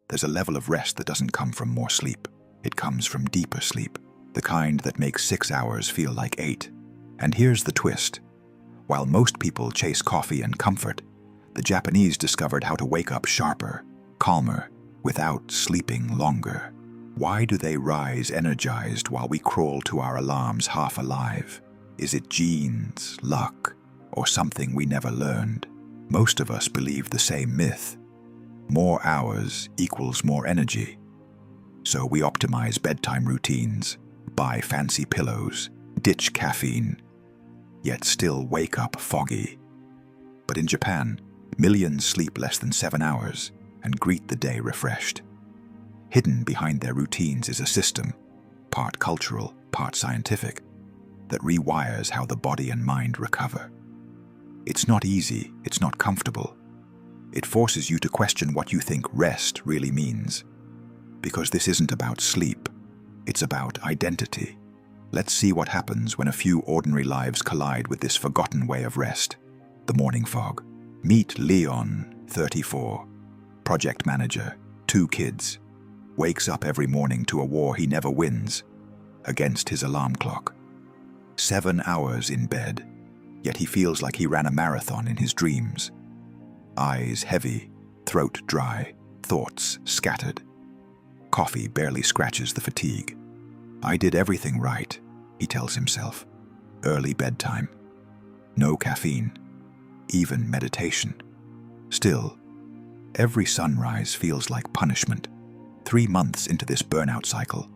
There's a level of rest that doesn't come from more sleep. It comes from deeper sleep, the kind that makes 6 hours feel like 8. And here's the twist. While most people chase coffee and comfort, the Japanese discovered how to wake up sharper, calmer, without sleeping longer. Why do they rise energized while we crawl to our alarms half alive? Is it genes, luck, or something we never learned? Most of us believe the same myth. More hours equals more energy. So we optimize bedtime routines, buy fancy pillows, ditch caffeine, yet still wake up foggy. But in Japan, millions sleep less than 7 hours and greet the day refreshed. Hidden behind their routines is a system, part cultural, part scientific, that rewires how the body and mind recover. It's not easy, it's not comfortable. It forces you to question what you think rest really means. Because this isn't about sleep, it's about identity. Let's see what happens when a few ordinary lives collide with this forgotten way of rest, the morning fog. Meet Leon, 34, project manager, 2 kids, wakes up every morning to a war he never wins, against his alarm clock. 7 hours in bed, yet he feels like he ran a marathon in his dreams. Eyes heavy, throat dry, thoughts scattered. Coffee barely scratches the fatigue. I did everything right, he tells himself. Early bedtime. No caffeine. Even meditation. Still, every sunrise feels like punishment. 3 months into this burnout cycle,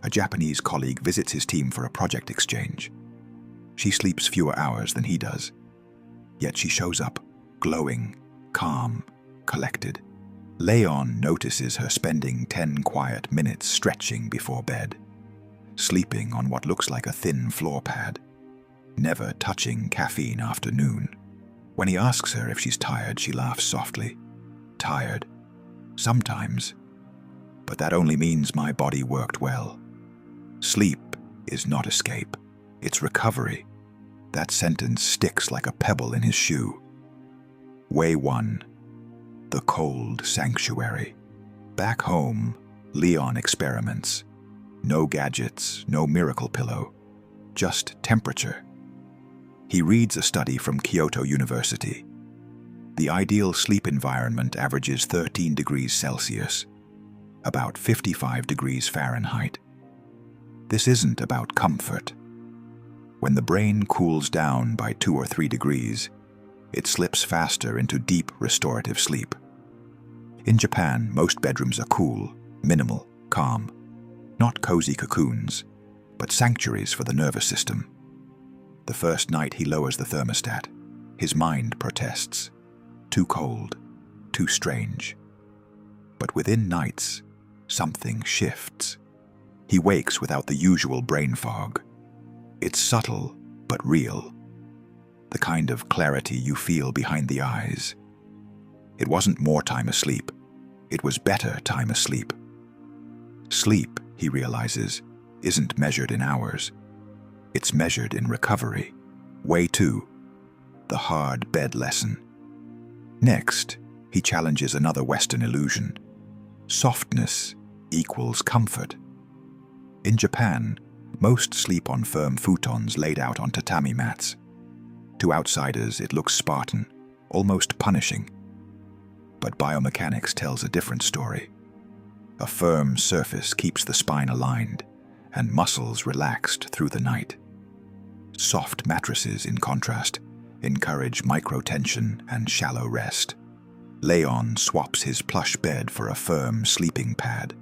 a Japanese colleague visits his team for a project exchange. She sleeps fewer hours than he does. Yet she shows up, glowing, calm, collected. Leon notices her spending 10 quiet minutes stretching before bed, sleeping on what looks like a thin floor pad, never touching caffeine after noon. When he asks her if she's tired, she laughs softly. Tired. Sometimes. But that only means my body worked well. Sleep is not escape. It's recovery. That sentence sticks like a pebble in his shoe. Way 1. The cold sanctuary. Back home, Leon experiments. No gadgets, no miracle pillow, just temperature. He reads a study from Kyoto University. The ideal sleep environment averages 13 degrees Celsius, about 55 degrees Fahrenheit. This isn't about comfort. When the brain cools down by 2 or 3 degrees, it slips faster into deep restorative sleep. In Japan, most bedrooms are cool, minimal, calm. Not cozy cocoons, but sanctuaries for the nervous system. The first night he lowers the thermostat. His mind protests. Too cold, too strange. But within nights, something shifts. He wakes without the usual brain fog. It's subtle, but real. The kind of clarity you feel behind the eyes. It wasn't more time asleep. It was better time asleep. Sleep, he realizes, isn't measured in hours. It's measured in recovery. Way 2. The hard bed lesson. Next, he challenges another Western illusion. Softness equals comfort. In Japan, most sleep on firm futons laid out on tatami mats. To outsiders, it looks Spartan, almost punishing. But biomechanics tells a different story. A firm surface keeps the spine aligned and muscles relaxed through the night. Soft mattresses, in contrast, encourage microtension and shallow rest. Leon swaps his plush bed for a firm sleeping pad.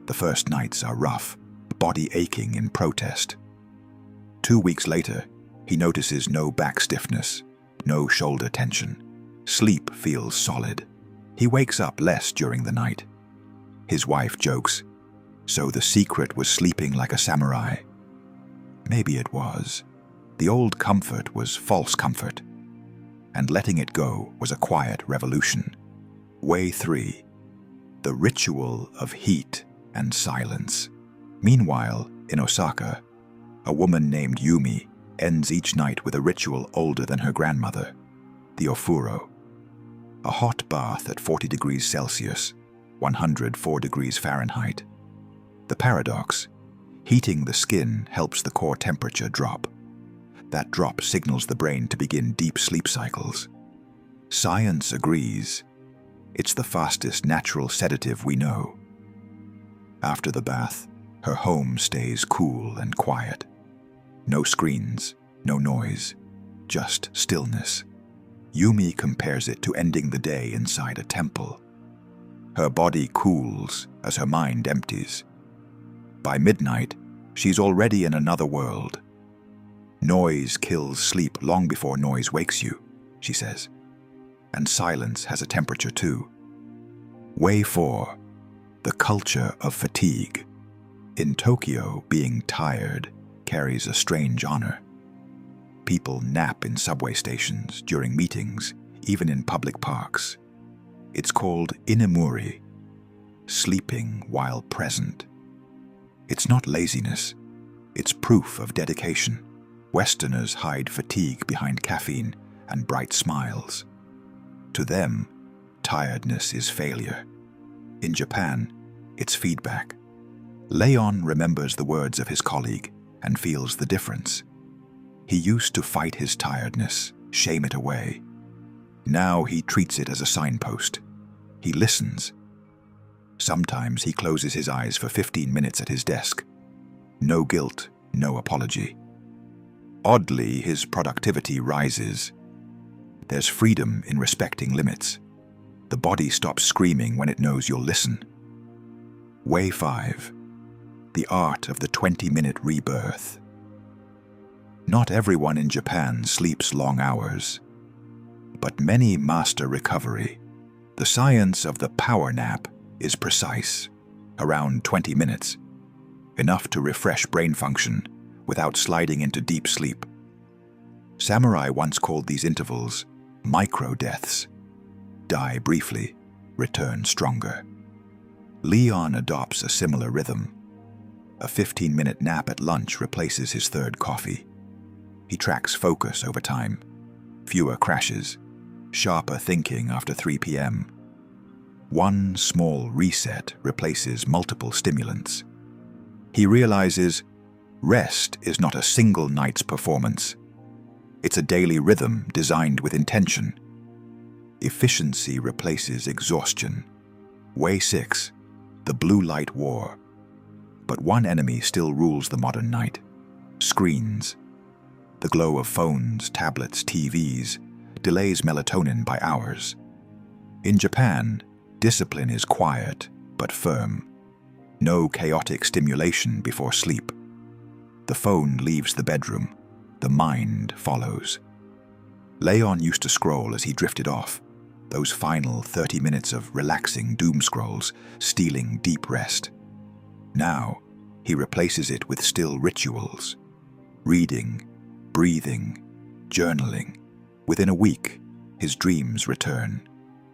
The first nights are rough, body aching in protest. 2 weeks later, he notices no back stiffness, no shoulder tension. Sleep feels solid. He wakes up less during the night. His wife jokes, "So the secret was sleeping like a samurai." Maybe it was. The old comfort was false comfort, and letting it go was a quiet revolution. Way 3. The ritual of heat and silence. Meanwhile, in Osaka, a woman named Yumi ends each night with a ritual older than her grandmother, the ofuro. A hot bath at 40 degrees Celsius, 104 degrees Fahrenheit. The paradox: heating the skin helps the core temperature drop. That drop signals the brain to begin deep sleep cycles. Science agrees. It's the fastest natural sedative we know. After the bath, her home stays cool and quiet. No screens, no noise, just stillness. Yumi compares it to ending the day inside a temple. Her body cools as her mind empties. By midnight, she's already in another world. Noise kills sleep long before noise wakes you, she says. And silence has a temperature too. Way 4. The culture of fatigue. In Tokyo, being tired carries a strange honor. People nap in subway stations, during meetings, even in public parks. It's called inemuri, sleeping while present. It's not laziness, it's proof of dedication. Westerners hide fatigue behind caffeine and bright smiles. To them, tiredness is failure. In Japan, it's feedback. Leon remembers the words of his colleague and feels the difference. He used to fight his tiredness, shame it away. Now he treats it as a signpost. He listens. Sometimes he closes his eyes for 15 minutes at his desk. No guilt, no apology. Oddly, his productivity rises. There's freedom in respecting limits. The body stops screaming when it knows you'll listen. Way 5. The art of the 20-minute rebirth. Not everyone in Japan sleeps long hours, but many master recovery. The science of the power nap is precise, around 20 minutes, enough to refresh brain function without sliding into deep sleep. Samurai once called these intervals micro-deaths. Die briefly, return stronger. Leon adopts a similar rhythm. A 15-minute nap at lunch replaces his third coffee. He tracks focus over time, fewer crashes, sharper thinking after 3 p.m. One small reset replaces multiple stimulants. He realizes rest is not a single night's performance. It's a daily rhythm designed with intention. Efficiency replaces exhaustion. Way 6. The blue light war. But one enemy still rules the modern night: screens. The glow of phones, tablets, TVs delays melatonin by hours. In Japan, discipline is quiet but firm. No chaotic stimulation before sleep. The phone leaves the bedroom. The mind follows. Leon used to scroll as he drifted off, those final 30 minutes of relaxing doom scrolls, stealing deep rest. Now, he replaces it with still rituals. Reading, breathing, journaling. Within a week, his dreams return.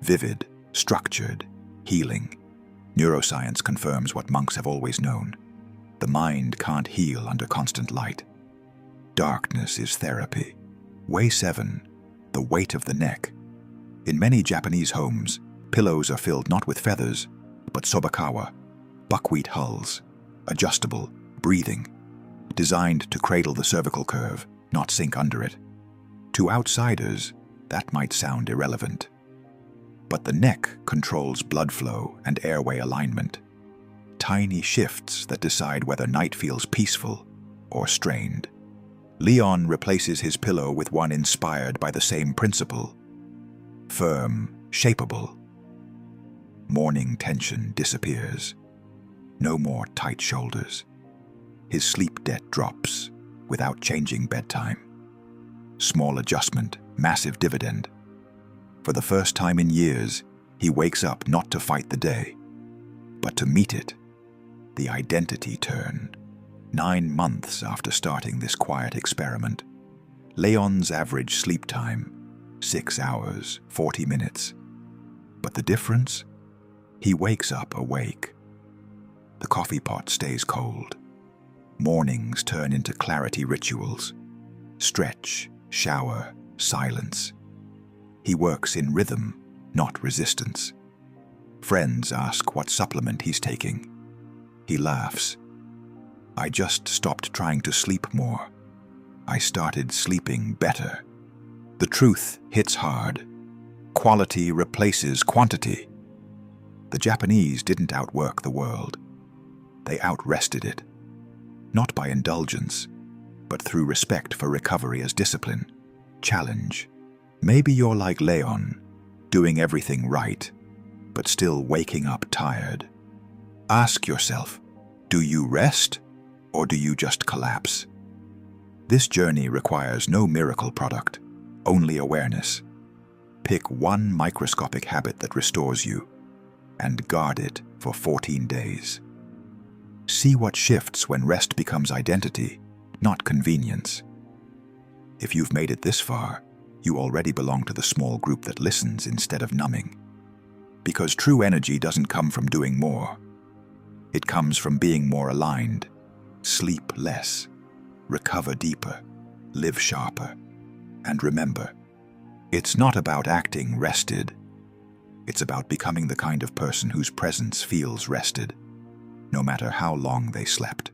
Vivid, structured, healing. Neuroscience confirms what monks have always known. The mind can't heal under constant light. Darkness is therapy. Way 7. The weight of the neck. In many Japanese homes, pillows are filled not with feathers, but sobakawa, buckwheat hulls, adjustable, breathing, designed to cradle the cervical curve, not sink under it. To outsiders, that might sound irrelevant. But the neck controls blood flow and airway alignment. Tiny shifts that decide whether night feels peaceful or strained. Leon replaces his pillow with one inspired by the same principle. Firm, shapeable. Morning tension disappears. No more tight shoulders. His sleep debt drops without changing bedtime. Small adjustment, massive dividend. For the first time in years, he wakes up not to fight the day, but to meet it. The identity turn. 9 months after starting this quiet experiment, Leon's average sleep time, 6 hours, 40 minutes. But the difference? He wakes up awake. The coffee pot stays cold. Mornings turn into clarity rituals. Stretch, shower, silence. He works in rhythm, not resistance. Friends ask what supplement he's taking. He laughs. I just stopped trying to sleep more. I started sleeping better. The truth hits hard. Quality replaces quantity. The Japanese didn't outwork the world. They outrested it. Not by indulgence, but through respect for recovery as discipline. Challenge. Maybe you're like Leon, doing everything right, but still waking up tired. Ask yourself, do you rest or do you just collapse? This journey requires no miracle product, only awareness. Pick one microscopic habit that restores you and guard it for 14 days. See what shifts when rest becomes identity, not convenience. If you've made it this far, you already belong to the small group that listens instead of numbing. Because true energy doesn't come from doing more. It comes from being more aligned. Sleep less, recover deeper, live sharper. And remember, it's not about acting rested. It's about becoming the kind of person whose presence feels rested, no matter how long they slept.